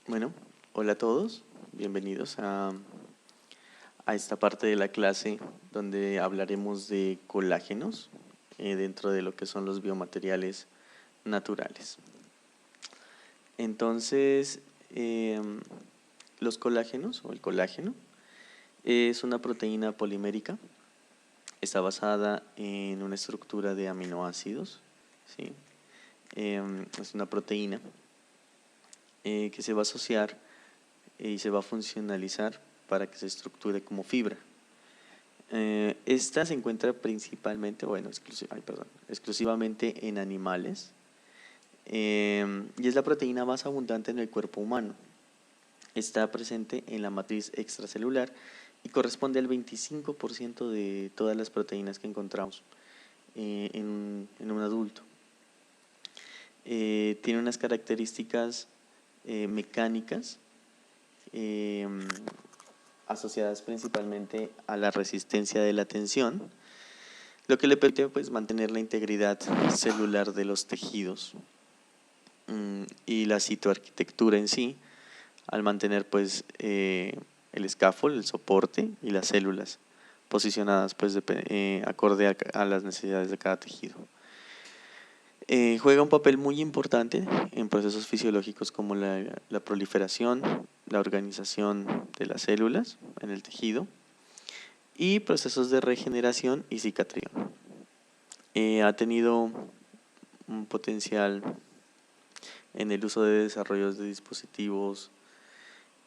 Bueno, hola a todos, bienvenidos a esta parte de la clase donde hablaremos de colágenos dentro de lo que son los biomateriales naturales. Entonces, los colágenos o el colágeno es una proteína polimérica, está basada en una estructura de aminoácidos, ¿sí? Es una proteína que se va a asociar y se va a funcionalizar para que se estructure como fibra. Esta se encuentra principalmente, exclusivamente en animales y es la proteína más abundante en el cuerpo humano. Está presente en la matriz extracelular y corresponde al 25% de todas las proteínas que encontramos en un adulto. Tiene unas características mecánicas asociadas principalmente a la resistencia de la tensión, lo que le permite pues mantener la integridad celular de los tejidos y la citoarquitectura en sí, al mantener pues el scaffold, el soporte y las células posicionadas pues acorde a las necesidades de cada tejido. Juega un papel muy importante en procesos fisiológicos como la proliferación, la organización de las células en el tejido y procesos de regeneración y cicatrización. Ha tenido un potencial en el uso de desarrollos de dispositivos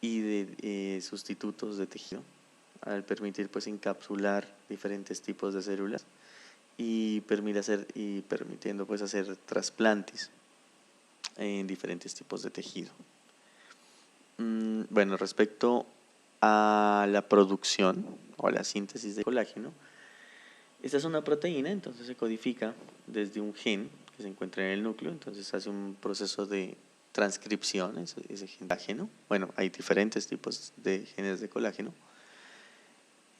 y de sustitutos de tejido al permitir pues encapsular diferentes tipos de células y permitiendo pues hacer trasplantes en diferentes tipos de tejido. Bueno, respecto a la producción o a la síntesis de colágeno, esta es una proteína, entonces se codifica desde un gen que se encuentra en el núcleo, entonces hace un proceso de transcripción, ese gen colágeno. Bueno, hay diferentes tipos de genes de colágeno.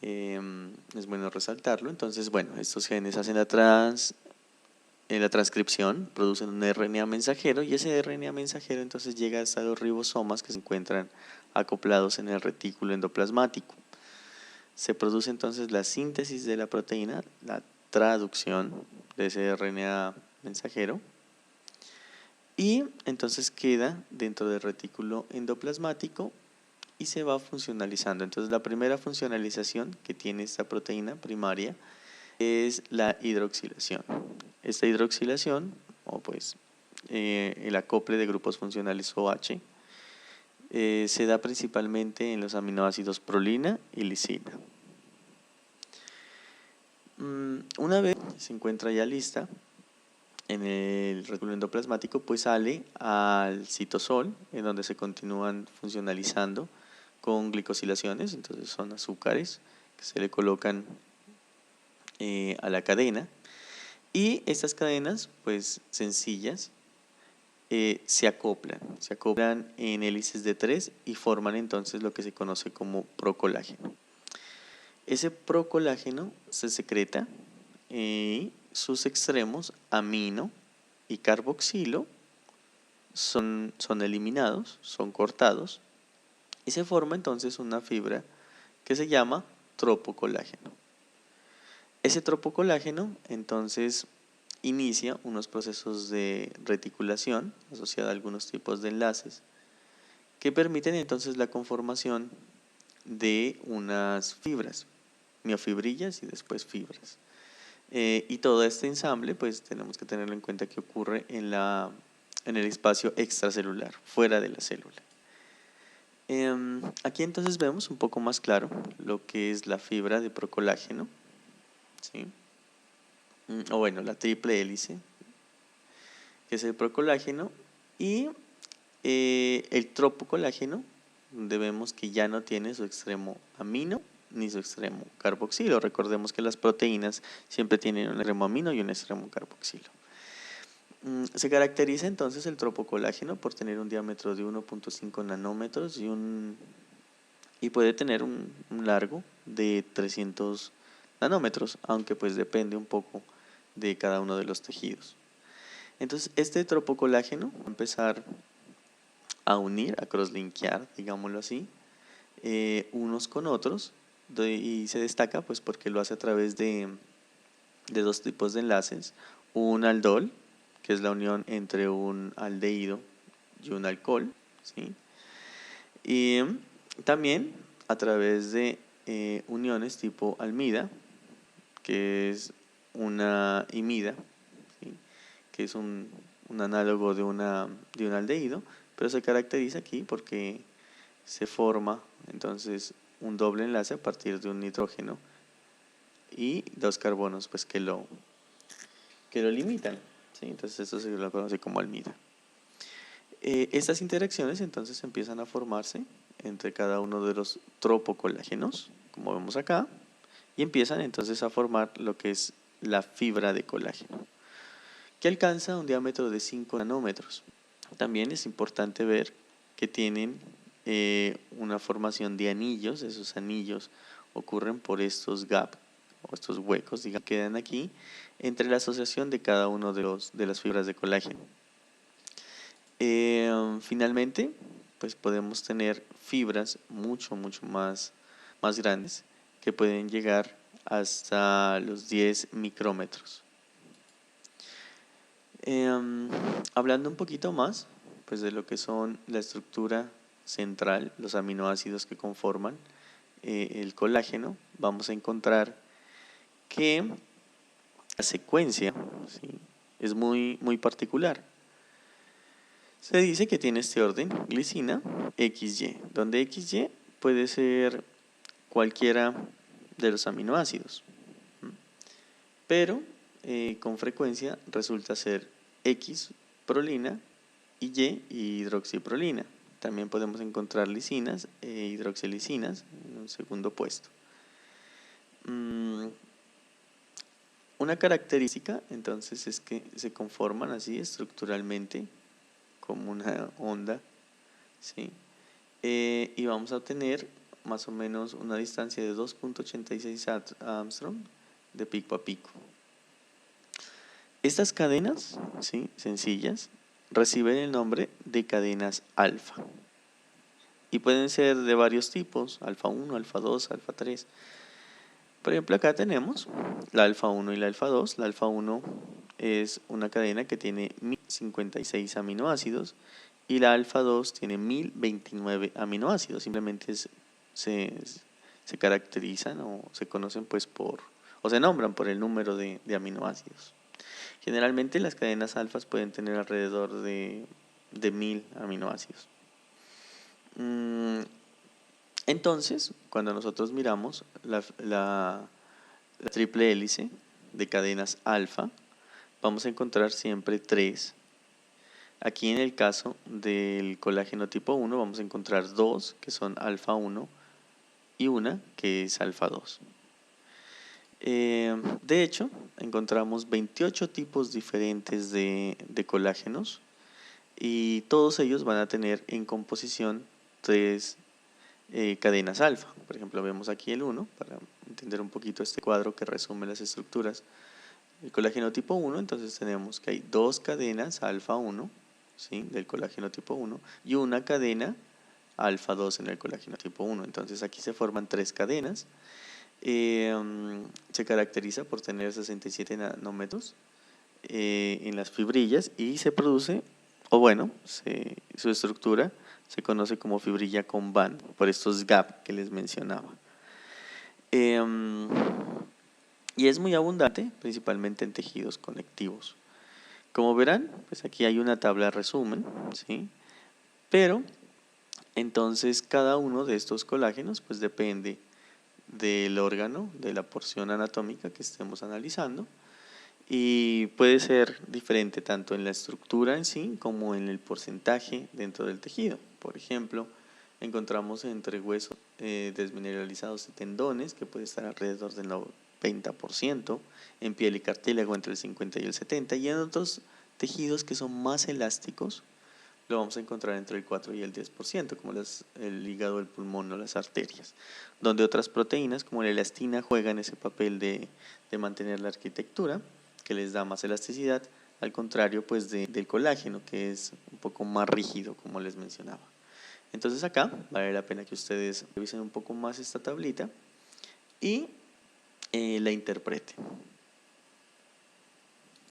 Es bueno resaltarlo. Entonces, bueno, estos genes hacen en la transcripción, producen un RNA mensajero y ese RNA mensajero entonces llega hasta los ribosomas que se encuentran acoplados en el retículo endoplasmático. Se produce entonces la síntesis de la proteína, la traducción de ese RNA mensajero y entonces queda dentro del retículo endoplasmático y se va funcionalizando. Entonces la primera funcionalización que tiene esta proteína primaria es la hidroxilación. Esta hidroxilación, o pues el acople de grupos funcionales OH, se da principalmente en los aminoácidos prolina y lisina. Una vez se encuentra ya lista en el retículo endoplasmático, pues sale al citosol, en donde se continúan funcionalizando con glicosilaciones, entonces son azúcares que se le colocan a la cadena, y estas cadenas pues sencillas se acoplan en hélices de 3 y forman entonces lo que se conoce como procolágeno. Ese procolágeno se secreta y sus extremos, amino y carboxilo, son eliminados, son cortados y se forma entonces una fibra que se llama tropocolágeno. Ese tropocolágeno entonces inicia unos procesos de reticulación asociada a algunos tipos de enlaces que permiten entonces la conformación de unas fibras, miofibrillas y después fibras. Y todo este ensamble pues tenemos que tenerlo en cuenta que ocurre en el espacio extracelular, fuera de la célula. Aquí entonces vemos un poco más claro lo que es la fibra de procolágeno, ¿sí? O bueno, la triple hélice, que es el procolágeno, y el tropocolágeno, donde vemos que ya no tiene su extremo amino ni su extremo carboxilo. Recordemos que las proteínas siempre tienen un extremo amino y un extremo carboxilo. Se caracteriza entonces el tropocolágeno por tener un diámetro de 1.5 nanómetros y puede tener un largo de 300 nanómetros, aunque pues depende un poco de cada uno de los tejidos. Entonces este tropocolágeno va a empezar a unir, a crosslinkear, digámoslo así, unos con otros, y se destaca pues porque lo hace a través de dos tipos de enlaces: un aldol, que es la unión entre un aldehído y un alcohol, ¿sí? Y también a través de uniones tipo almida, que es una imida, ¿sí? Que es un análogo de un aldehído, pero se caracteriza aquí porque se forma entonces un doble enlace a partir de un nitrógeno y dos carbonos pues que lo limitan, ¿sí? Entonces esto se lo conoce como almida. Estas interacciones entonces empiezan a formarse entre cada uno de los tropocolágenos, como vemos acá, y empiezan entonces a formar lo que es la fibra de colágeno, que alcanza un diámetro de 5 nanómetros. También es importante ver que tienen una formación de anillos. Esos anillos ocurren por estos gaps o estos huecos, digamos, que quedan aquí entre la asociación de cada uno de las fibras de colágeno. Finalmente, pues podemos tener fibras mucho más grandes, que pueden llegar hasta los 10 micrómetros. Hablando un poquito más pues de lo que son la estructura central, los aminoácidos que conforman el colágeno, vamos a encontrar que la secuencia, ¿sí?, es muy particular. Se dice que tiene este orden: glicina, XY, donde XY puede ser cualquiera de los aminoácidos, pero con frecuencia resulta ser X prolina y Y hidroxiprolina. También podemos encontrar lisinas e hidroxilisinas en un segundo puesto. Una característica entonces es que se conforman así estructuralmente como una onda, ¿sí? Y vamos a obtener más o menos una distancia de 2.86 Armstrong de pico a pico. Estas cadenas, ¿sí?, sencillas, reciben el nombre de cadenas alfa y pueden ser de varios tipos: alfa 1, alfa 2, alfa 3. Por ejemplo, acá tenemos la alfa 1 y la alfa 2. La alfa 1 es una cadena que tiene 1056 aminoácidos y la alfa 2 tiene 1029 aminoácidos. Simplemente se caracterizan o se conocen pues o se nombran por el número de aminoácidos. Generalmente las cadenas alfas pueden tener alrededor de 1000 aminoácidos. Entonces, cuando nosotros miramos la triple hélice de cadenas alfa, vamos a encontrar siempre 3. Aquí en el caso del colágeno tipo 1 vamos a encontrar 2 que son alfa 1 y una que es alfa 2. De hecho, encontramos 28 tipos diferentes de colágenos y todos ellos van a tener en composición 3 cadenas alfa. Por ejemplo, vemos aquí el 1 para entender un poquito este cuadro que resume las estructuras. El colágeno tipo 1, entonces tenemos que hay 2 cadenas alfa 1, ¿sí?, del colágeno tipo 1 y una cadena alfa 2 en el colágeno tipo 1. Entonces aquí se forman 3 cadenas. Se caracteriza por tener 67 nanómetros en las fibrillas y se produce, o bueno, su estructura se conoce como fibrilla con band por estos gaps que les mencionaba. Y es muy abundante, principalmente en tejidos conectivos. Como verán, pues aquí hay una tabla resumen, ¿sí? Pero entonces cada uno de estos colágenos pues depende del órgano, de la porción anatómica que estemos analizando, y puede ser diferente tanto en la estructura en sí como en el porcentaje dentro del tejido. Por ejemplo, encontramos entre huesos desmineralizados y tendones que puede estar alrededor del 90%, en piel y cartílago entre el 50 y el 70%, y en otros tejidos que son más elásticos lo vamos a encontrar entre el 4 y el 10%, como el hígado, el pulmón o las arterias, donde otras proteínas como la elastina juegan ese papel de mantener la arquitectura, que les da más elasticidad, al contrario pues del colágeno, que es un poco más rígido, como les mencionaba. Entonces acá vale la pena que ustedes revisen un poco más esta tablita y la interpreten.